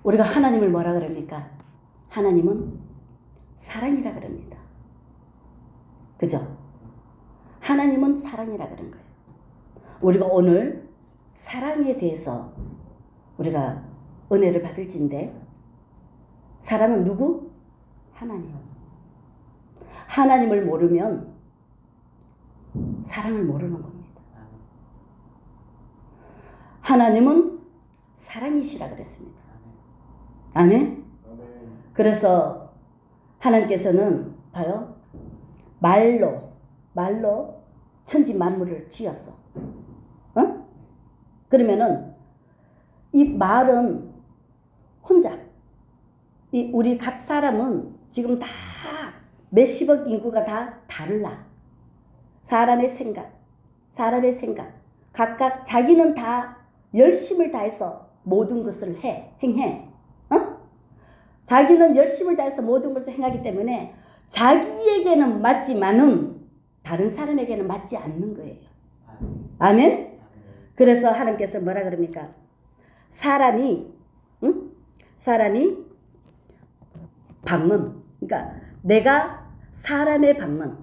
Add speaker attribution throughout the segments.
Speaker 1: 우리가 하나님을 뭐라 그럽니까? 하나님은 사랑이라 그럽니다. 그죠? 하나님은 사랑이라 그런 거예요. 우리가 오늘 사랑에 대해서 우리가 은혜를 받을진데, 사랑은 누구? 하나님. 하나님을 모르면 사랑을 모르는 겁니다. 하나님은 사랑이시라 그랬습니다. 아멘? 그래서 하나님께서는 봐요. 말로 천지 만물을 지었어. 어? 그러면은 이 말은 혼자, 우리 각 사람은 지금 다 몇십억 인구가 다 달라. 사람의 생각, 각각 자기는 다 열심을 다해서 모든 것을 행해. 자기는 열심을 다해서 모든 것을 행하기 때문에 자기에게는 맞지만은 다른 사람에게는 맞지 않는 거예요. 아멘? 그래서 하나님께서 뭐라 그럽니까? 사람이 방문, 그러니까 내가 사람의 방문,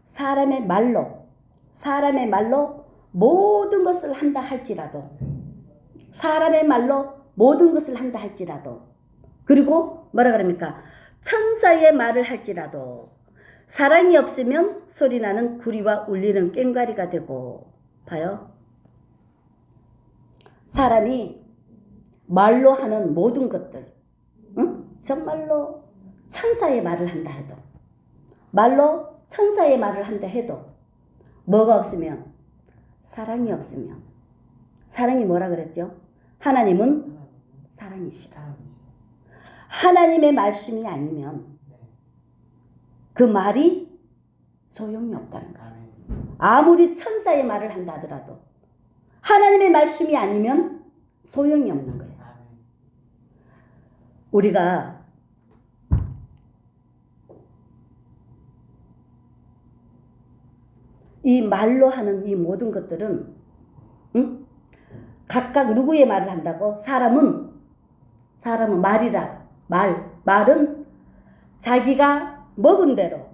Speaker 1: 사람의 말로 모든 것을 한다 할지라도, 그리고 뭐라 그럽니까? 천사의 말을 할지라도 사랑이 없으면 소리나는 구리와 울리는 꽹과리가 되고. 봐요. 사람이 말로 하는 모든 것들, 정말로 천사의 말을 한다 해도, 뭐가 없으면, 사랑이 없으면, 사랑이 뭐라 그랬죠? 하나님은 사랑이시라. 하나님의 말씀이 아니면 그 말이 소용이 없다는 거예요. 아무리 천사의 말을 한다 하더라도 하나님의 말씀이 아니면 소용이 없는 거예요. 우리가 이 말로 하는 이 모든 것들은 각각 누구의 말을 한다고? 사람은 말은 자기가 먹은 대로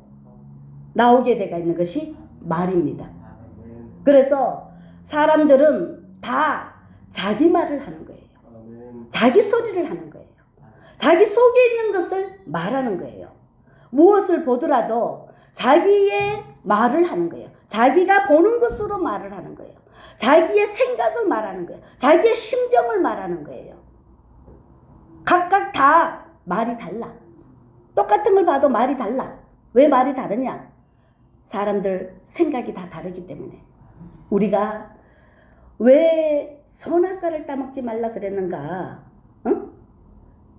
Speaker 1: 나오게 되어 있는 것이 말입니다. 그래서 사람들은 다 자기 말을 하는 거예요. 자기 소리를 하는 거예요. 자기 속에 있는 것을 말하는 거예요. 무엇을 보더라도 자기의 말을 하는 거예요. 자기가 보는 것으로 말을 하는 거예요. 자기의 생각을 말하는 거예요. 자기의 심정을 말하는 거예요. 각각 다 말이 달라. 똑같은 걸 봐도 말이 달라. 왜 말이 다르냐? 사람들 생각이 다 다르기 때문에. 우리가 왜 선악과를 따먹지 말라 그랬는가?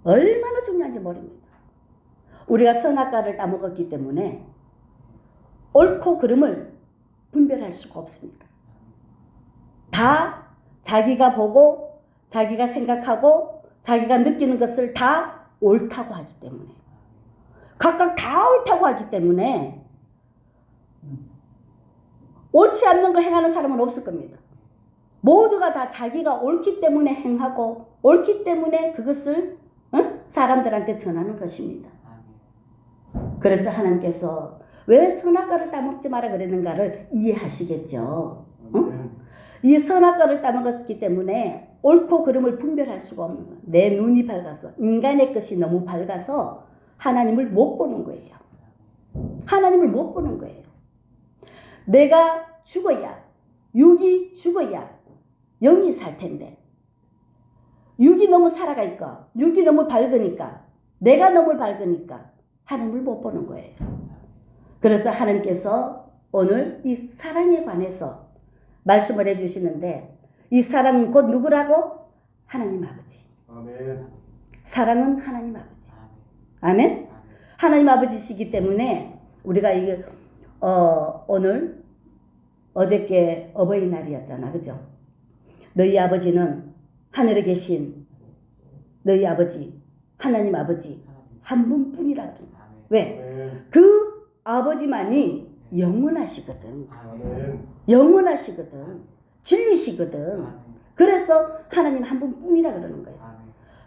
Speaker 1: 얼마나 중요한지 모릅니다. 우리가 선악과를 따먹었기 때문에 옳고 그름을 분별할 수가 없습니다. 다 자기가 보고 자기가 생각하고 자기가 느끼는 것을 다 옳다고 하기 때문에, 각각 다 옳다고 하기 때문에 옳지 않는 걸 행하는 사람은 없을 겁니다. 모두가 다 자기가 옳기 때문에 행하고 옳기 때문에 그것을 사람들한테 전하는 것입니다. 그래서 하나님께서 왜 선악과를 따먹지 마라 그랬는가를 이해하시겠죠. 이 선악과를 따먹었기 때문에 옳고 그름을 분별할 수가 없는 거예요. 내 눈이 밝아서, 인간의 것이 너무 밝아서 하나님을 못 보는 거예요. 내가 죽어야, 육이 죽어야 영이 살 텐데, 육이 너무 살아가 있고 육이 너무 밝으니까, 내가 너무 밝으니까 하나님을 못 보는 거예요. 그래서 하나님께서 오늘 이 사랑에 관해서 말씀을 해주시는데, 이 사랑은 곧 누구라고? 하나님 아버지.
Speaker 2: 아멘.
Speaker 1: 사랑은 하나님 아버지. 아멘. 하나님 아버지시기 때문에 우리가 이게 오늘 어저께 어버이날이었잖아, 그죠? 너희 아버지는 하늘에 계신 너희 아버지, 하나님 아버지 한 분뿐이라 그래요. 왜? 그 아버지만이 영원하시거든. 영원하시거든. 진리시거든. 그래서 하나님 한 분뿐이라 그러는 거예요.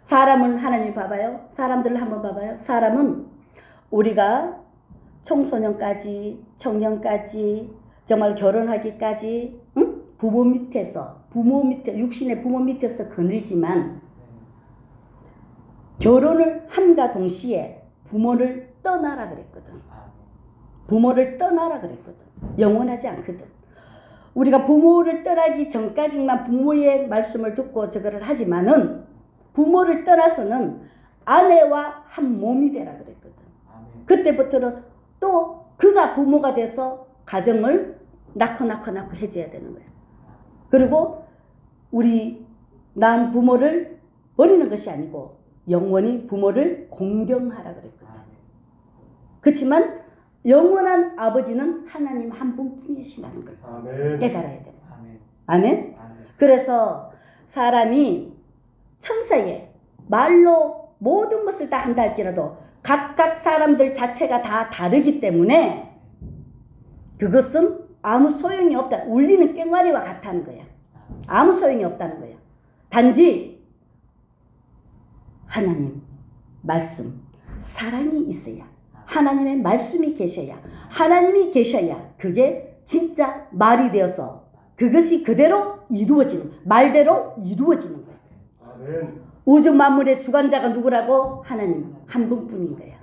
Speaker 1: 사람은 하나님 봐봐요. 사람들을 한번 봐봐요. 사람은 우리가 청소년까지 청년까지 정말 결혼하기까지 부모 밑에 육신의 부모 밑에서 거늘지만 결혼을 함과 동시에 부모를 떠나라 그랬거든. 부모를 떠나라 그랬거든. 영원하지 않거든. 우리가 부모를 떠나기 전까지만 부모의 말씀을 듣고 저거를 하지만은 부모를 떠나서는 아내와 한 몸이 되라 그랬거든. 그때부터는 또 그가 부모가 돼서 가정을 낳고 해줘야 되는 거야. 그리고 우리 낳은 부모를 버리는 것이 아니고 영원히 부모를 공경하라 그랬거든. 그렇지만 영원한 아버지는 하나님 한 분뿐이시라는 걸 깨달아야 돼. 아멘. 그래서 사람이 천사에 말로 모든 것을 다 한다 할지라도 각각 사람들 자체가 다 다르기 때문에 그것은 아무 소용이 없다. 울리는 꽹과리와 같다는 거야. 아무 소용이 없다는 거야. 단지 하나님 말씀 사랑이 있어야, 하나님의 말씀이 계셔야, 하나님이 계셔야 그게 진짜 말이 되어서 그것이 그대로 이루어지는, 말대로 이루어지는 거야. 아멘. 우주 만물의 주관자가 누구라고? 하나님 한 분뿐인 거야.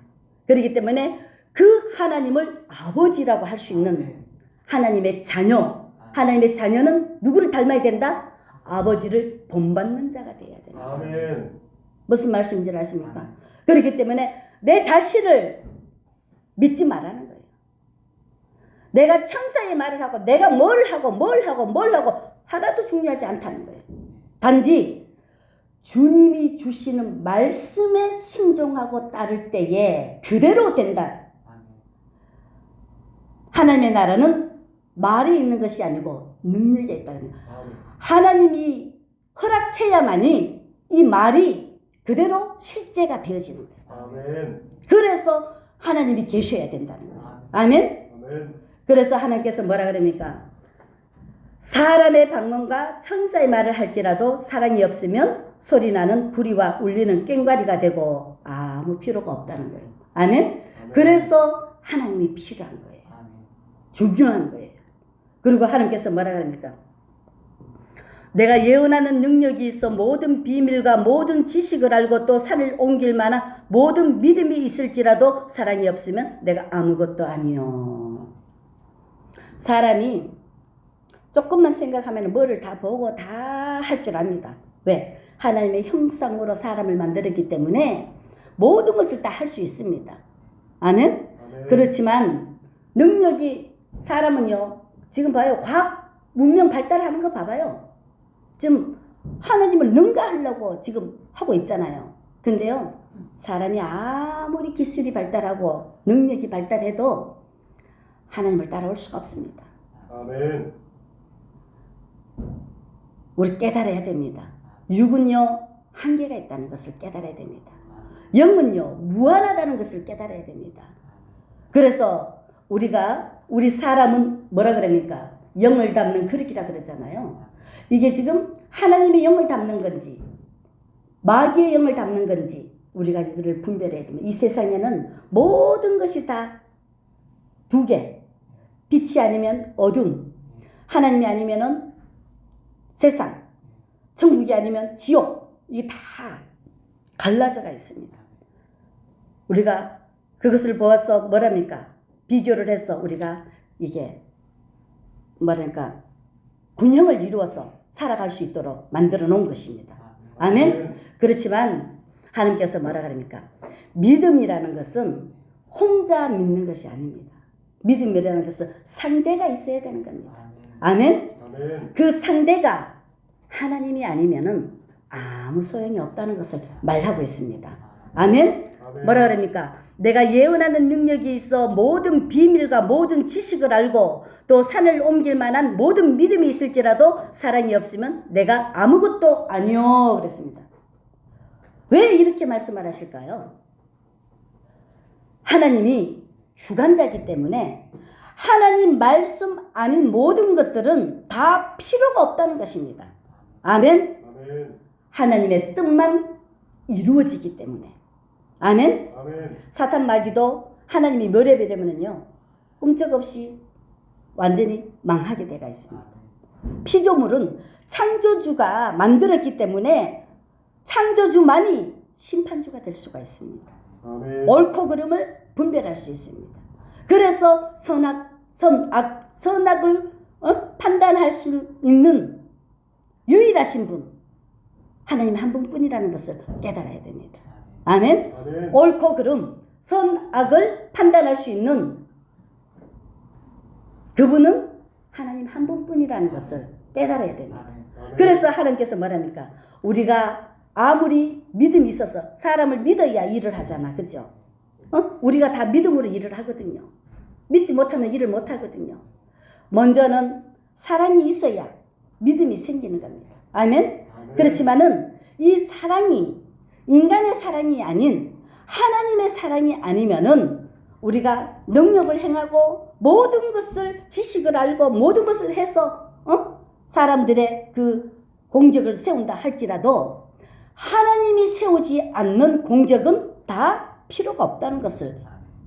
Speaker 1: 그렇기 때문에 그 하나님을 아버지라고 할 수 있는 하나님의 자녀, 하나님의 자녀는 누구를 닮아야 된다? 아버지를 본받는 자가 되어야 된다. 아멘. 무슨 말씀인지 아십니까? 그렇기 때문에 내 자신을 믿지 말라는 거예요. 내가 천사의 말을 하고 내가 뭘 하고 하나도 중요하지 않다는 거예요. 단지 주님이 주시는 말씀에 순종하고 따를 때에 그대로 된다. 하나님의 나라는 말에 있는 것이 아니고 능력에 있다는 거예요. 하나님이 허락해야만이 이 말이 그대로 실제가 되어지는 거예요. 아멘. 그래서 하나님이 계셔야 된다는 거예요. 아멘. 아멘. 그래서 하나님께서 뭐라 그럽니까? 사람의 방언과 천사의 말을 할지라도 사랑이 없으면 소리나는 구리와 울리는 꽹과리가 되고 아무 필요가 없다는 거예요. 아멘. 아멘. 그래서 하나님이 필요한 거예요. 아멘. 중요한 거예요. 그리고 하나님께서 뭐라 그럽니까? 내가 예언하는 능력이 있어 모든 비밀과 모든 지식을 알고 또 산을 옮길 만한 모든 믿음이 있을지라도 사랑이 없으면 내가 아무것도 아니요. 사람이 조금만 생각하면 뭐를 다 보고 다 할 줄 압니다. 왜? 하나님의 형상으로 사람을 만들었기 때문에 모든 것을 다 할 수 있습니다. 아멘? 아멘. 그렇지만 능력이 사람은요. 지금 봐요. 과학 문명 발달하는 거 봐봐요. 지금 하나님을 능가하려고 지금 하고 있잖아요. 근데요. 사람이 아무리 기술이 발달하고 능력이 발달해도 하나님을 따라올 수가 없습니다. 아멘. 우리 깨달아야 됩니다. 육은요. 한계가 있다는 것을 깨달아야 됩니다. 영은요. 무한하다는 것을 깨달아야 됩니다. 그래서 우리 사람은 뭐라 그럽니까? 영을 담는 그릇이라 그러잖아요. 이게 지금 하나님의 영을 담는 건지 마귀의 영을 담는 건지 우리가 이거를 분별해야 됩니다. 이 세상에는 모든 것이 다 두 개. 빛이 아니면 어둠, 하나님이 아니면은 세상, 천국이 아니면 지옥. 이게 다 갈라져가 있습니다. 우리가 그것을 보아서 뭐랍니까? 비교를 해서 우리가 이게 뭐랄까 균형을 이루어서 살아갈 수 있도록 만들어 놓은 것입니다. 아멘. 그렇지만 하나님께서 뭐라 그럽니까? 믿음이라는 것은 혼자 믿는 것이 아닙니다. 믿음이라는 것은 상대가 있어야 되는 겁니다. 아멘. 아멘. 그 상대가 하나님이 아니면은 아무 소용이 없다는 것을 말하고 있습니다. 아멘. 아멘. 뭐라 그럽니까? 내가 예언하는 능력이 있어 모든 비밀과 모든 지식을 알고 또 산을 옮길 만한 모든 믿음이 있을지라도 사랑이 없으면 내가 아무것도 아니요 그랬습니다. 왜 이렇게 말씀을 하실까요? 하나님이 주관자이기 때문에 하나님 말씀 아닌 모든 것들은 다 필요가 없다는 것입니다. 아멘. 아멘. 하나님의 뜻만 이루어지기 때문에. 아멘.
Speaker 2: 아멘.
Speaker 1: 사탄 마귀도 하나님이 멸해버리면은요 꼼짝없이 완전히 망하게 되어 있습니다. 피조물은 창조주가 만들었기 때문에 창조주만이 심판주가 될 수가 있습니다.
Speaker 2: 아멘.
Speaker 1: 옳고 그름을 분별할 수 있습니다. 그래서 선악을 판단할 수 있는 유일하신 분 하나님 한 분뿐이라는 것을 깨달아야 됩니다. 아멘.
Speaker 2: 아멘.
Speaker 1: 옳고 그름 선악을 판단할 수 있는 그분은 하나님 한 분뿐이라는 것을 깨달아야 됩니다.
Speaker 2: 아멘.
Speaker 1: 그래서 하나님께서 뭐랍니까? 우리가 아무리 믿음이 있어서 사람을 믿어야 일을 하잖아. 그죠? 우리가 다 믿음으로 일을 하거든요. 믿지 못하면 일을 못 하거든요. 먼저는 사랑이 있어야 믿음이 생기는 겁니다. 아멘? 그렇지만은 이 사랑이 인간의 사랑이 아닌 하나님의 사랑이 아니면은 우리가 능력을 행하고 모든 것을 지식을 알고 모든 것을 해서 사람들의 그 공적을 세운다 할지라도 하나님이 세우지 않는 공적은 다 필요가 없다는 것을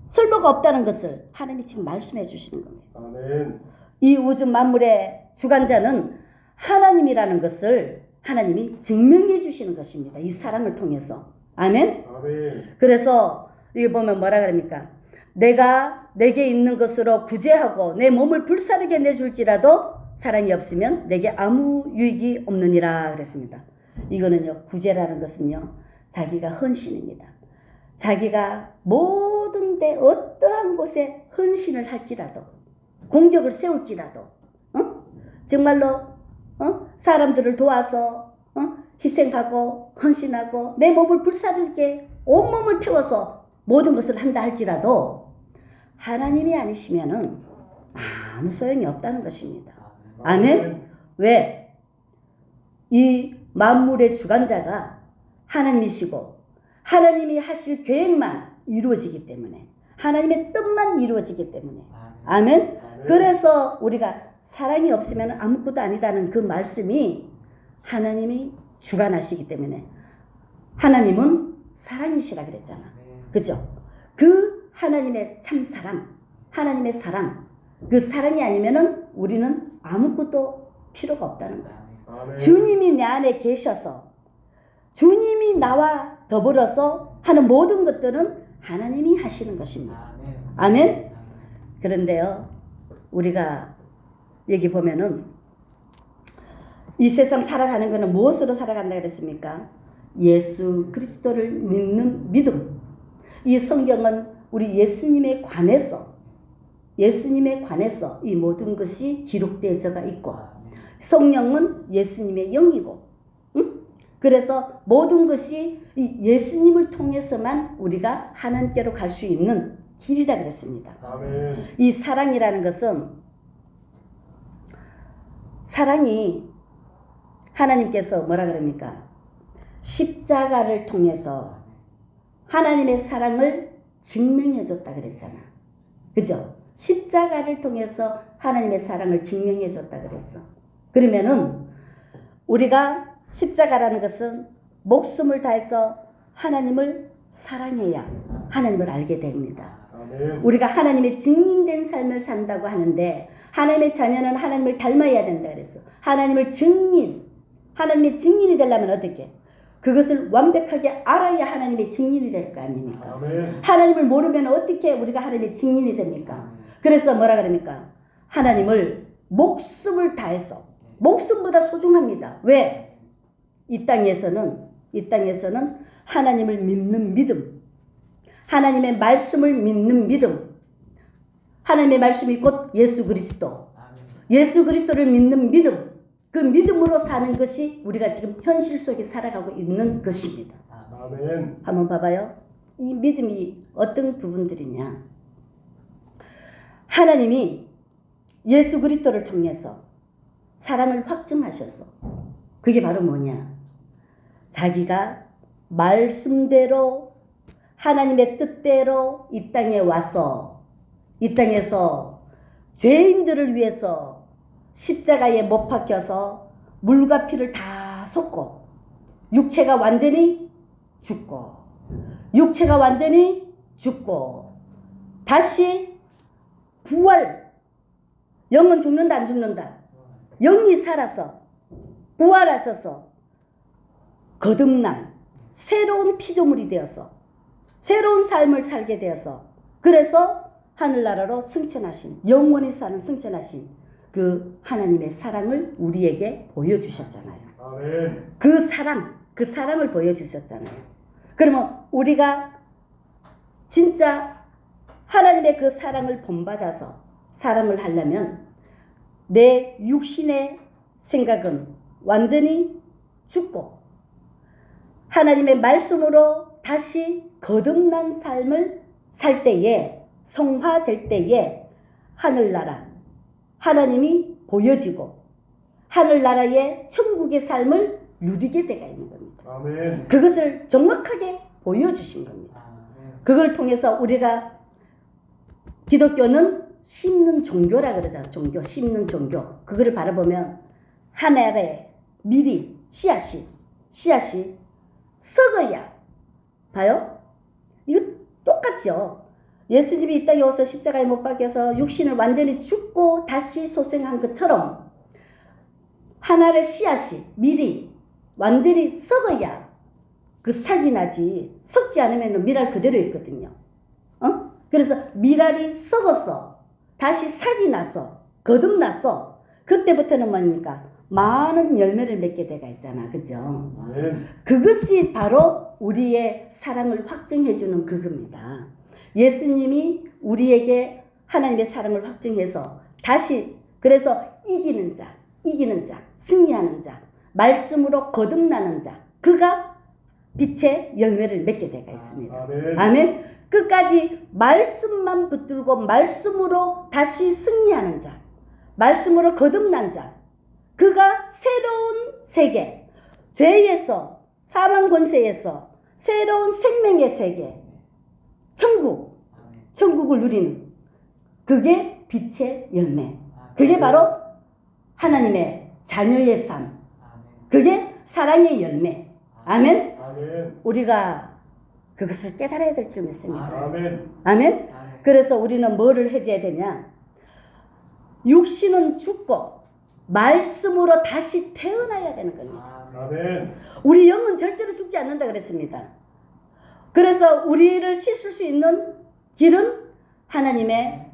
Speaker 1: 쓸모가 없다는 것을 하나님이 지금 말씀해 주시는 겁니다.
Speaker 2: 아멘.
Speaker 1: 이 우주 만물의 주관자는 하나님이라는 것을 하나님이 증명해 주시는 것입니다. 이 사랑을 통해서. 아멘.
Speaker 2: 아멘.
Speaker 1: 그래서 이게 보면 뭐라 그럽니까? 내가 내게 있는 것으로 구제하고 내 몸을 불사르게 내줄지라도 사랑이 없으면 내게 아무 유익이 없느니라 그랬습니다. 이거는요, 구제라는 것은요, 자기가 헌신입니다. 자기가 모든 데 어떠한 곳에 헌신을 할지라도 공적을 세울지라도 정말로 사람들을 도와서 희생하고 헌신하고 내 몸을 불사르게 온몸을 태워서 모든 것을 한다 할지라도 하나님이 아니시면은 아무 소용이 없다는 것입니다. 아멘. 왜? 이 만물의 주관자가 하나님이시고 하나님이 하실 계획만 이루어지기 때문에 하나님의 뜻만 이루어지기 때문에. 아멘. 그래서 우리가 사랑이 없으면 아무것도 아니다는 그 말씀이 하나님이 주관하시기 때문에 하나님은 사랑이시라 그랬잖아. 그죠? 그 하나님의 참 사랑, 하나님의 사랑, 그 사랑이 아니면은 우리는 아무것도 필요가 없다는 거야.
Speaker 2: 아멘.
Speaker 1: 주님이 내 안에 계셔서 주님이 나와 더불어서 하는 모든 것들은 하나님이 하시는 것입니다. 아멘. 그런데요, 우리가 여기 보면은 이 세상 살아가는 것은 무엇으로 살아간다 그랬습니까? 예수 그리스도를 믿는 믿음. 이 성경은 우리 예수님에 관해서 이 모든 것이 기록되어져 있고 성령은 예수님의 영이고, 그래서 모든 것이 이 예수님을 통해서만 우리가 하나님께로 갈 수 있는 길이라 그랬습니다.
Speaker 2: 아멘.
Speaker 1: 이 사랑이라는 것은 사랑이 하나님께서 뭐라 그럽니까? 십자가를 통해서 하나님의 사랑을 증명해 줬다 그랬잖아. 그죠? 십자가를 통해서 하나님의 사랑을 증명해 줬다 그랬어. 그러면은 우리가 십자가라는 것은 목숨을 다해서 하나님을 사랑해야 하나님을 알게 됩니다.
Speaker 2: 아멘.
Speaker 1: 우리가 하나님의 증인된 삶을 산다고 하는데 하나님의 자녀는 하나님을 닮아야 된다 그랬어. 하나님의 증인이 되려면 어떻게? 그것을 완벽하게 알아야 하나님의 증인이 될 거 아닙니까?
Speaker 2: 아멘.
Speaker 1: 하나님을 모르면 어떻게 우리가 하나님의 증인이 됩니까? 그래서 뭐라 그럽니까? 하나님을 목숨을 다해서, 목숨보다 소중합니다. 왜? 이 땅에서는 하나님을 믿는 믿음, 하나님의 말씀을 믿는 믿음, 하나님의 말씀이 곧 예수 그리스도, 예수 그리스도를 믿는 믿음, 그 믿음으로 사는 것이 우리가 지금 현실 속에 살아가고 있는 것입니다.
Speaker 2: 아멘.
Speaker 1: 한번 봐봐요. 이 믿음이 어떤 부분들이냐? 하나님이 예수 그리스도를 통해서 사랑을 확증하셨어. 그게 바로 뭐냐? 자기가 말씀대로 하나님의 뜻대로 이 땅에 와서 이 땅에서 죄인들을 위해서 십자가에 못 박혀서 물과 피를 다 쏟고 육체가 완전히 죽고 육체가 완전히 죽고 다시 부활. 영은 죽는다 안 죽는다? 영이 살아서 부활하셔서 거듭남, 새로운 피조물이 되어서 새로운 삶을 살게 되어서 그래서 하늘나라로 승천하신, 영원히 사는 승천하신 그 하나님의 사랑을 우리에게 보여주셨잖아요.
Speaker 2: 아멘.
Speaker 1: 그 사랑을 보여주셨잖아요. 그러면 우리가 진짜 하나님의 그 사랑을 본받아서 사랑을 하려면 내 육신의 생각은 완전히 죽고 하나님의 말씀으로 다시 거듭난 삶을 살 때에, 성화될 때에 하늘나라, 하나님이 보여지고 하늘나라의 천국의 삶을 누리게 되가 있는 겁니다.
Speaker 2: 아멘.
Speaker 1: 그것을 정확하게 보여주신 겁니다. 그걸 통해서 우리가 기독교는 심는 종교라 그러잖아요. 종교, 심는 종교. 그거를 바라보면 하늘에 미리 씨앗이 썩어야 봐요. 이거 똑같죠. 예수님이 이 땅에 오셔서 십자가에 못 박혀서 육신을 완전히 죽고 다시 소생한 것처럼 하늘의 씨앗이 미리 완전히 썩어야 그 싹이 나지. 썩지 않으면 미랄 그대로 있거든요. 그래서 미랄이 썩었어. 다시 싹이 나서 거듭나서 그때부터는 뭡니까? 많은 열매를 맺게 되가 있잖아. 그죠? 그것이 바로 우리의 사랑을 확증해주는 그겁니다. 예수님이 우리에게 하나님의 사랑을 확증해서 다시 그래서 이기는 자, 승리하는 자, 말씀으로 거듭나는 자, 그가 빛의 열매를 맺게 되가 있습니다.
Speaker 2: 아멘.
Speaker 1: 아멘. 끝까지 말씀만 붙들고 말씀으로 다시 승리하는 자, 말씀으로 거듭난 자, 그가 새로운 세계, 죄에서 사망 권세에서 새로운 생명의 세계, 천국을 누리는 그게 빛의 열매. 그게 바로 하나님의 자녀의 삶. 그게 사랑의 열매. 아멘.
Speaker 2: 아멘.
Speaker 1: 우리가 그것을 깨달아야 될 줄 믿습니다.
Speaker 2: 아멘.
Speaker 1: 아멘. 그래서 우리는 뭐를 해줘야 되냐? 육신은 죽고 말씀으로 다시 태어나야 되는 겁니다.
Speaker 2: 아멘.
Speaker 1: 우리 영은 절대로 죽지 않는다 그랬습니다. 그래서 우리를 씻을 수 있는 길은 하나님의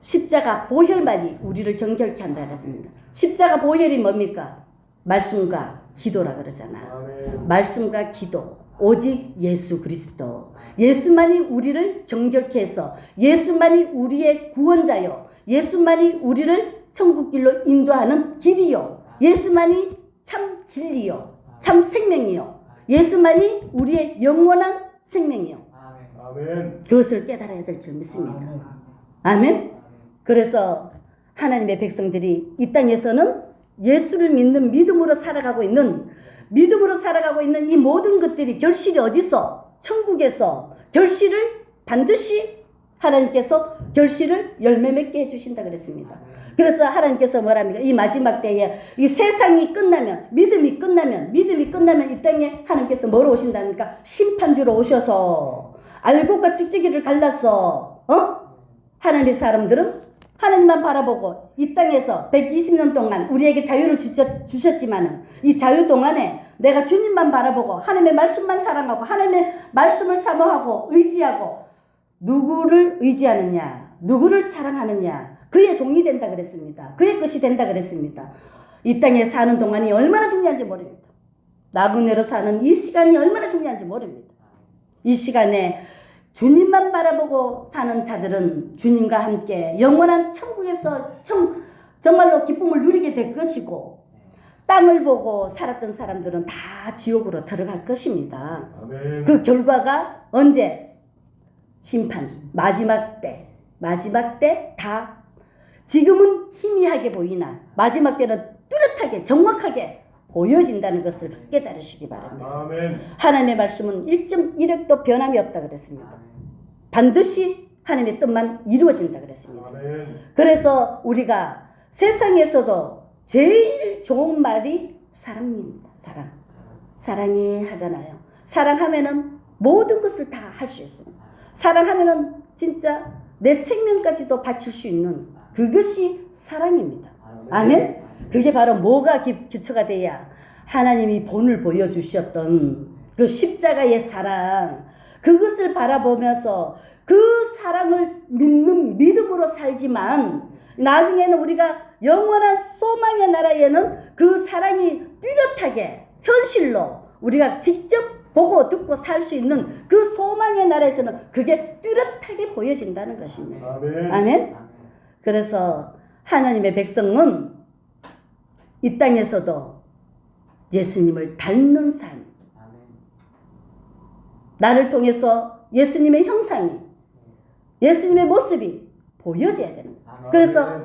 Speaker 1: 십자가 보혈만이 우리를 정결케 한다 그랬습니다. 십자가 보혈이 뭡니까? 말씀과 기도라 그러잖아.
Speaker 2: 아멘.
Speaker 1: 말씀과 기도, 오직 예수 그리스도. 예수만이 우리를 정결케 해서 예수만이 우리의 구원자요, 예수만이 우리를 천국길로 인도하는 길이요, 예수만이 참 진리요, 참 생명이요, 예수만이 우리의 영원한 생명이요.
Speaker 2: 아멘.
Speaker 1: 그것을 깨달아야 될 줄 믿습니다. 아멘. 그래서 하나님의 백성들이 이 땅에서는 예수를 믿는 믿음으로 살아가고 있는 이 모든 것들이 결실이 어디서? 천국에서 결실을 반드시 하나님께서 결실을 열매 맺게 해주신다 그랬습니다. 그래서 하나님께서 뭐랍니까? 이 마지막 때에 이 세상이 끝나면, 믿음이 끝나면 이 땅에 하나님께서 뭐로 오신답니까? 심판주로 오셔서 알곡과 쭉쭉이를 갈라서 하나님의 사람들은 하나님만 바라보고 이 땅에서 120년 동안 우리에게 자유를 주셨지만은 이 자유 동안에 내가 주님만 바라보고 하나님의 말씀만 사랑하고 하나님의 말씀을 사모하고 의지하고 누구를 의지하느냐, 누구를 사랑하느냐, 그의 종이 된다 그랬습니다. 그의 것이 된다 그랬습니다. 이 땅에 사는 동안이 얼마나 중요한지 모릅니다. 나그네로 사는 이 시간이 얼마나 중요한지 모릅니다. 이 시간에 주님만 바라보고 사는 자들은 주님과 함께 영원한 천국에서 정말로 기쁨을 누리게 될 것이고, 땅을 보고 살았던 사람들은 다 지옥으로 들어갈 것입니다.
Speaker 2: 아멘.
Speaker 1: 그 결과가 언제? 심판, 마지막 때 다 지금은 희미하게 보이나 마지막 때는 뚜렷하게 정확하게 보여진다는 것을 깨달으시기 바랍니다.
Speaker 2: 아멘.
Speaker 1: 하나님의 말씀은 1.1획도 변함이 없다 그랬습니다. 반드시 하나님의 뜻만 이루어진다 그랬습니다.
Speaker 2: 아멘.
Speaker 1: 그래서 우리가 세상에서도 제일 좋은 말이 사랑입니다. 사랑해 하잖아요. 사랑하면은 모든 것을 다 할 수 있습니다. 사랑하면은 진짜 내 생명까지도 바칠 수 있는 그것이 사랑입니다. 아멘. 그게 바로 뭐가 기초가 돼야 하나님이 본을 보여주셨던 그 십자가의 사랑, 그것을 바라보면서 그 사랑을 믿는 믿음으로 살지만 나중에는 우리가 영원한 소망의 나라에는 그 사랑이 뚜렷하게 현실로 우리가 직접 보고 듣고 살 수 있는 그 소망의 나라에서는 그게 뚜렷하게 보여진다는 것입니다.
Speaker 2: 아멘.
Speaker 1: 아멘. 그래서 하나님의 백성은 이 땅에서도 예수님을 닮는 삶, 나를 통해서 예수님의 형상이, 예수님의 모습이 보여져야 되는 거예요. 그래서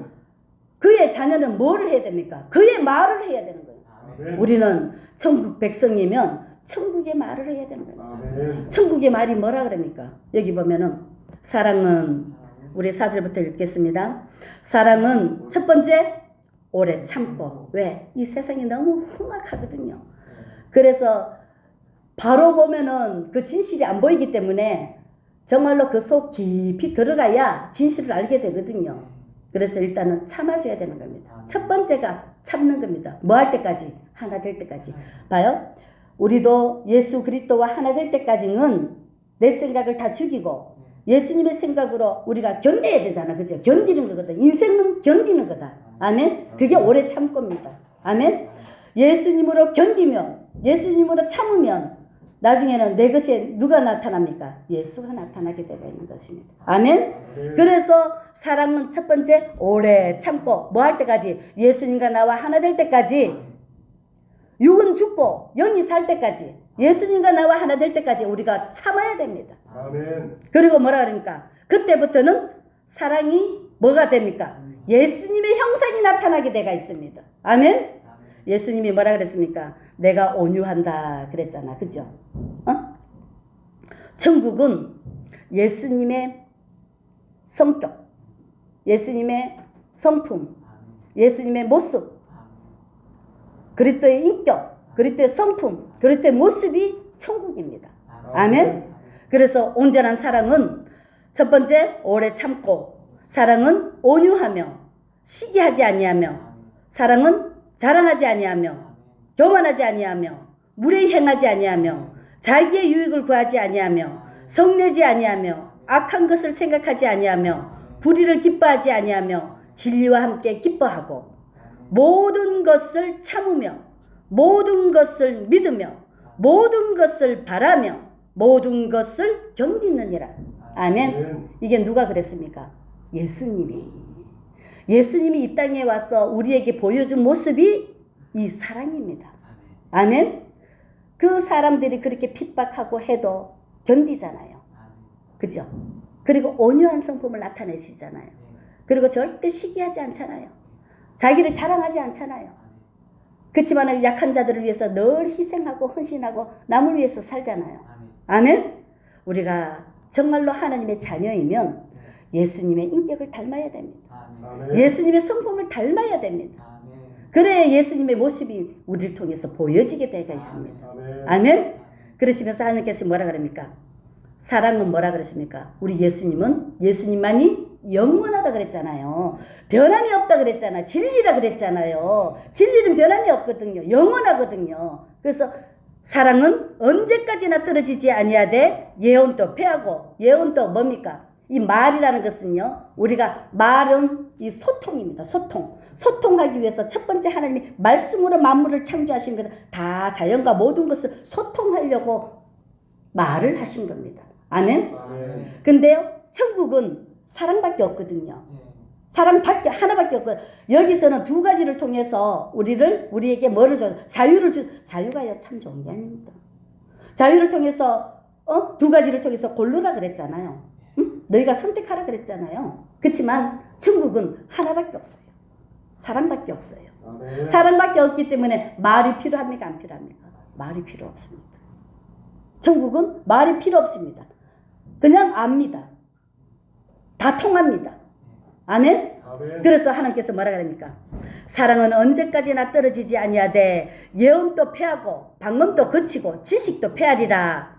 Speaker 1: 그의 자녀는 뭐를 해야 됩니까? 그의 말을 해야 되는 거예요.
Speaker 2: 아멘.
Speaker 1: 우리는 천국 백성이면 천국의 말을 해야 되는 거예요.
Speaker 2: 아멘.
Speaker 1: 천국의 말이 뭐라 그럽니까? 여기 보면은 사랑은, 우리 4절부터 읽겠습니다. 사랑은 첫 번째 오래 참고. 왜? 이 세상이 너무 흉악하거든요. 그래서 바로 보면은 그 진실이 안 보이기 때문에 정말로 그 속 깊이 들어가야 진실을 알게 되거든요. 그래서 일단은 참아줘야 되는 겁니다. 첫 번째가 참는 겁니다. 뭐 할 때까지? 하나 될 때까지. 봐요. 우리도 예수 그리스도와 하나 될 때까지는 내 생각을 다 죽이고 예수님의 생각으로 우리가 견뎌야 되잖아. 그죠? 견디는 거거든. 인생은 견디는 거다. 아멘. 그게 오래 참고입니다. 아멘. 예수님으로 견디면, 예수님으로 참으면 나중에는 내 것에 누가 나타납니까? 예수가 나타나게 되어 있는 것입니다. 아멘. 그래서 사랑은 첫 번째 오래 참고 뭐 할 때까지? 예수님과 나와 하나 될 때까지, 육은 죽고 영이 살 때까지, 예수님과 나와 하나 될 때까지 우리가 참아야 됩니다.
Speaker 2: 아멘.
Speaker 1: 그리고 뭐라 그러니까 그때부터는 사랑이 뭐가 됩니까? 예수님의 형상이 나타나게 되어 있습니다. 아멘. 예수님이 뭐라 그랬습니까? 내가 온유한다 그랬잖아. 그죠? 천국은 예수님의 성격, 예수님의 성품, 예수님의 모습, 그리스도의 인격, 그리스도의 성품, 그리스도의 모습이 천국입니다. 아멘. 그래서 온전한 사랑은 첫 번째 오래 참고, 사랑은 온유하며 시기하지 아니하며, 사랑은 자랑하지 아니하며 교만하지 아니하며 무례히 행하지 아니하며 자기의 유익을 구하지 아니하며 성내지 아니하며 악한 것을 생각하지 아니하며 불의를 기뻐하지 아니하며 진리와 함께 기뻐하고 모든 것을 참으며 모든 것을 믿으며 모든 것을 바라며 모든 것을 견디느니라. 아멘. 이게 누가 그랬습니까? 예수님이. 예수님이 이 땅에 와서 우리에게 보여준 모습이 이 사랑입니다. 아멘. 그 사람들이 그렇게 핍박하고 해도 견디잖아요. 그죠? 그리고 온유한 성품을 나타내시잖아요. 그리고 절대 시기하지 않잖아요. 자기를 자랑하지 않잖아요. 그렇지만 약한 자들을 위해서 늘 희생하고 헌신하고 남을 위해서 살잖아요. 아멘. 우리가 정말로 하나님의 자녀이면 예수님의 인격을 닮아야 됩니다.
Speaker 2: 아멘.
Speaker 1: 예수님의 성품을 닮아야 됩니다. 그래야 예수님의 모습이 우리를 통해서 보여지게 되어 있습니다.
Speaker 2: 아멘.
Speaker 1: 아멘. 그러시면서 하나님께서 뭐라 그럽니까? 사랑은 뭐라 그랬습니까? 우리 예수님은 예수님만이 영원하다 그랬잖아요. 변함이 없다 그랬잖아요. 진리라 그랬잖아요. 진리는 변함이 없거든요. 영원하거든요. 그래서 사랑은 언제까지나 떨어지지 아니하되 예언도 패하고, 예언도 뭡니까? 이 말이라는 것은요, 우리가 말은 이 소통입니다. 소통하기 위해서 첫 번째 하나님이 말씀으로 만물을 창조하신 것은 다 자연과 모든 것을 소통하려고 말을 하신 겁니다. 아멘.
Speaker 2: 아멘.
Speaker 1: 근데요, 천국은 사랑밖에 없거든요. 사랑밖에 하나밖에 없거든요. 여기서는 두 가지를 통해서 우리에게 뭐를 줘? 자유를 자유가요 참 좋은 게 아닙니다. 자유를 통해서 두 가지를 통해서 고르라 그랬잖아요. 너희가 선택하라 그랬잖아요. 그렇지만 천국은 하나밖에 없어요. 사랑밖에 없어요.
Speaker 2: 아멘.
Speaker 1: 사랑밖에 없기 때문에 말이 필요합니까? 안 필요합니까? 말이 필요 없습니다. 천국은 말이 필요 없습니다. 그냥 압니다. 다 통합니다. 아멘.
Speaker 2: 아멘.
Speaker 1: 그래서 하나님께서 뭐라 그럽니까? 사랑은 언제까지나 떨어지지 아니하되 예언도 패하고 방언도 거치고 지식도 패하리라.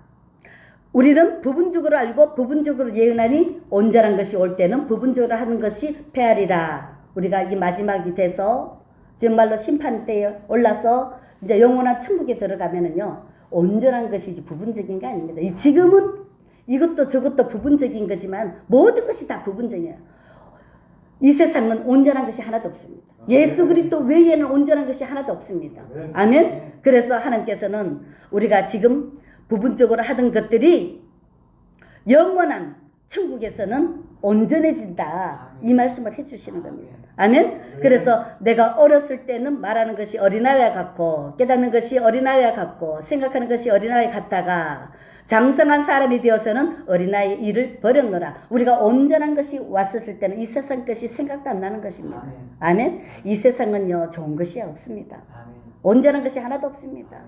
Speaker 1: 우리는 부분적으로 알고 부분적으로 예언하니 온전한 것이 올 때는 부분적으로 하는 것이 패하리라. 우리가 이 마지막이 돼서 정말로 심판대에 올라서 이제 영원한 천국에 들어가면은요, 온전한 것이지 부분적인 게 아닙니다. 지금은 이것도 저것도 부분적인 거지만 모든 것이 다 부분적이에요. 이 세상은 온전한 것이 하나도 없습니다. 예수 그리스도 외에는 온전한 것이 하나도 없습니다. 아멘. 그래서 하나님께서는 우리가 지금 부분적으로 하던 것들이 영원한 천국에서는 온전해진다. 이 말씀을 해주시는 겁니다. 아멘. 그래서 내가 어렸을 때는 말하는 것이 어린아이와 같고 깨닫는 것이 어린아이와 같고 생각하는 것이 어린아이 같다가 장성한 사람이 되어서는 어린아이의 일을 버렸노라. 우리가 온전한 것이 왔었을 때는 이 세상 것이 생각도 안 나는 것입니다. 아멘. 이 세상은요, 좋은 것이 없습니다. 온전한 것이 하나도 없습니다.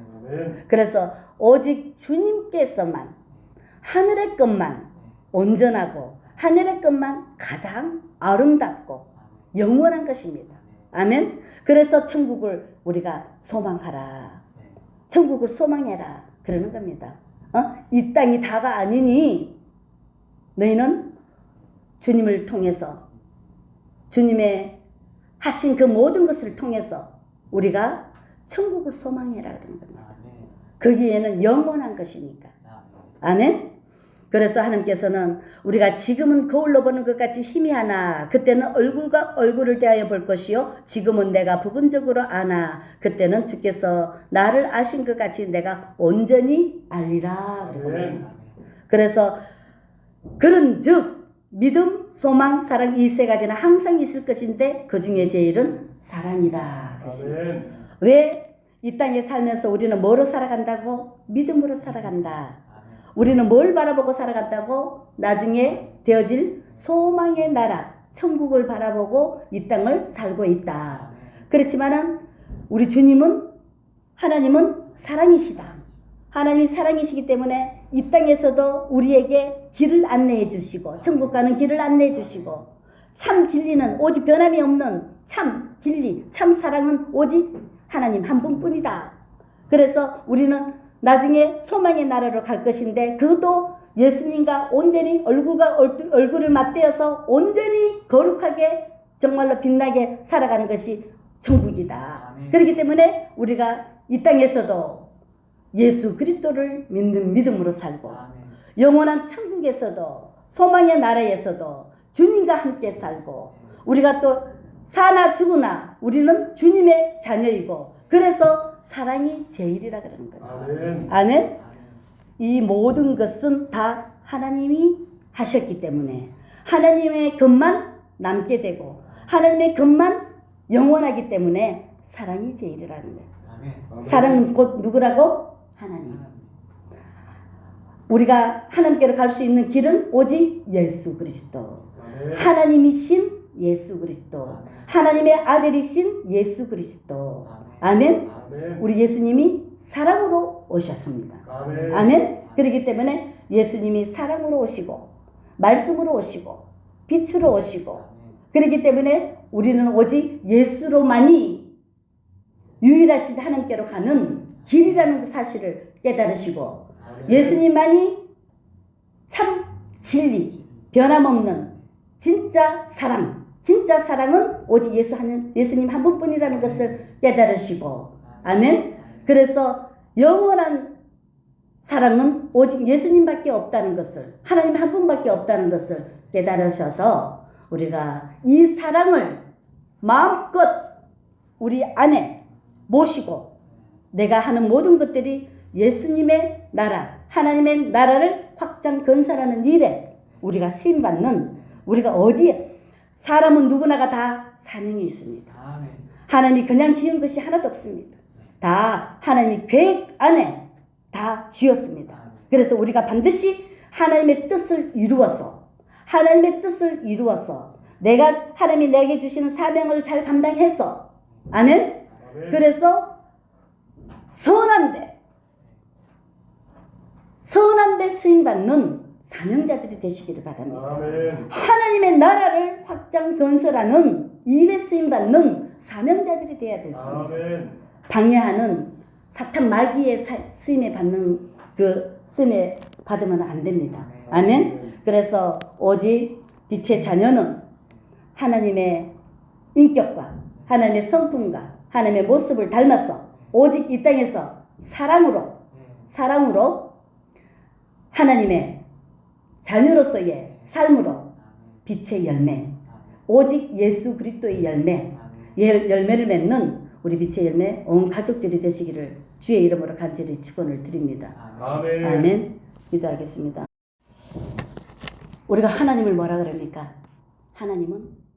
Speaker 1: 그래서 오직 주님께서만 하늘의 것만 온전하고 하늘의 것만 가장 아름답고 영원한 것입니다. 아멘. 그래서 천국을 우리가 소망하라. 천국을 소망해라. 그러는 겁니다. 이 땅이 다가 아니니 너희는 주님을 통해서 주님의 하신 그 모든 것을 통해서 우리가 천국을 소망해라 그러는 겁니다. 거기에는 영원한 것이니까. 아멘. 그래서 하나님께서는 우리가 지금은 거울로 보는 것 같이 희미하나 그때는 얼굴과 얼굴을 대하여 볼 것이요 지금은 내가 부분적으로 아나 그때는 주께서 나를 아신 것 같이 내가 온전히 알리라. 그래서 그런즉 믿음, 소망, 사랑 이 세 가지는 항상 있을 것인데 그 중에 제일은 사랑이라 그랬습니다. 왜 이 땅에 살면서 우리는 뭐로 살아간다고? 믿음으로 살아간다. 우리는 뭘 바라보고 살아갔다고? 나중에 되어질 소망의 나라, 천국을 바라보고 이 땅을 살고 있다. 그렇지만은 우리 주님은 하나님은 사랑이시다. 하나님이 사랑이시기 때문에 이 땅에서도 우리에게 길을 안내해 주시고 천국 가는 길을 안내해 주시고 참 진리는 오직 변함이 없는 참 진리, 참 사랑은 오직 하나님 한 분뿐이다. 그래서 우리는 나중에 소망의 나라로 갈 것인데 그것도 예수님과 온전히 얼굴과 얼굴을 맞대어서 온전히 거룩하게 정말로 빛나게 살아가는 것이 천국이다. 그렇기 때문에 우리가 이 땅에서도 예수 그리스도를 믿는 믿음으로 살고 영원한 천국에서도 소망의 나라에서도 주님과 함께 살고 우리가 또 사나 죽으나 우리는 주님의 자녀이고 그래서 사랑이 제일이라 그러는 거예요. 아멘. 이 모든 것은 다 하나님이 하셨기 때문에 하나님의 것만 남게 되고 하나님의 것만 영원하기 때문에 사랑이 제일이라는 거예요. 사랑은 곧 누구라고? 하나님. 우리가 하나님께로 갈 수 있는 길은 오직 예수 그리스도. 하나님이신 예수 그리스도. 하나님의 아들이신 예수 그리스도. 아멘. 우리 예수님이 사랑으로 오셨습니다. 아멘. 그렇기 때문에 예수님이 사랑으로 오시고 말씀으로 오시고 빛으로 오시고 그렇기 때문에 우리는 오직 예수로만이 유일하신 하나님께로 가는 길이라는 그 사실을 깨달으시고 예수님만이 참 진리, 변함없는 진짜 사랑, 진짜 사랑은 오직 예수님 한 분뿐이라는 것을 깨달으시고 아멘. 그래서 영원한 사랑은 오직 예수님밖에 없다는 것을 하나님 한 분밖에 없다는 것을 깨달으셔서 우리가 이 사랑을 마음껏 우리 안에 모시고 내가 하는 모든 것들이 예수님의 나라, 하나님의 나라를 확장 건설하는 일에 우리가 쓰임받는 우리가 어디에 사람은 누구나가 다 사명이 있습니다. 하나님이 그냥 지은 것이 하나도 없습니다. 다 하나님이 계획 안에 다 지었습니다. 그래서 우리가 반드시 하나님의 뜻을 이루어서 하나님의 뜻을 이루어서 내가 하나님이 내게 주시는 사명을 잘 감당해서 아멘. 그래서 선한데 쓰임받는 사명자들이 되시기를 바랍니다. 하나님의 나라를 확장 건설하는 일에 쓰임받는 사명자들이 되어야 됐습니다.
Speaker 2: 아멘.
Speaker 1: 방해하는 사탄 마귀의 쓰임에 받는 그 쓰임에 받으면 안 됩니다. 아멘. 그래서 오직 빛의 자녀는 하나님의 인격과 하나님의 성품과 하나님의 모습을 닮아서 오직 이 땅에서 사랑으로 하나님의 자녀로서의 삶으로 빛의 열매, 오직 예수 그리스도의 열매를 맺는 우리 빛의 열매 온 가족들이 되시기를 주의 이름으로 간절히 축원을 드립니다.
Speaker 2: 아멘.
Speaker 1: 아멘. 기도하겠습니다. 우리가 하나님을 뭐라 그럽니까? 하나님은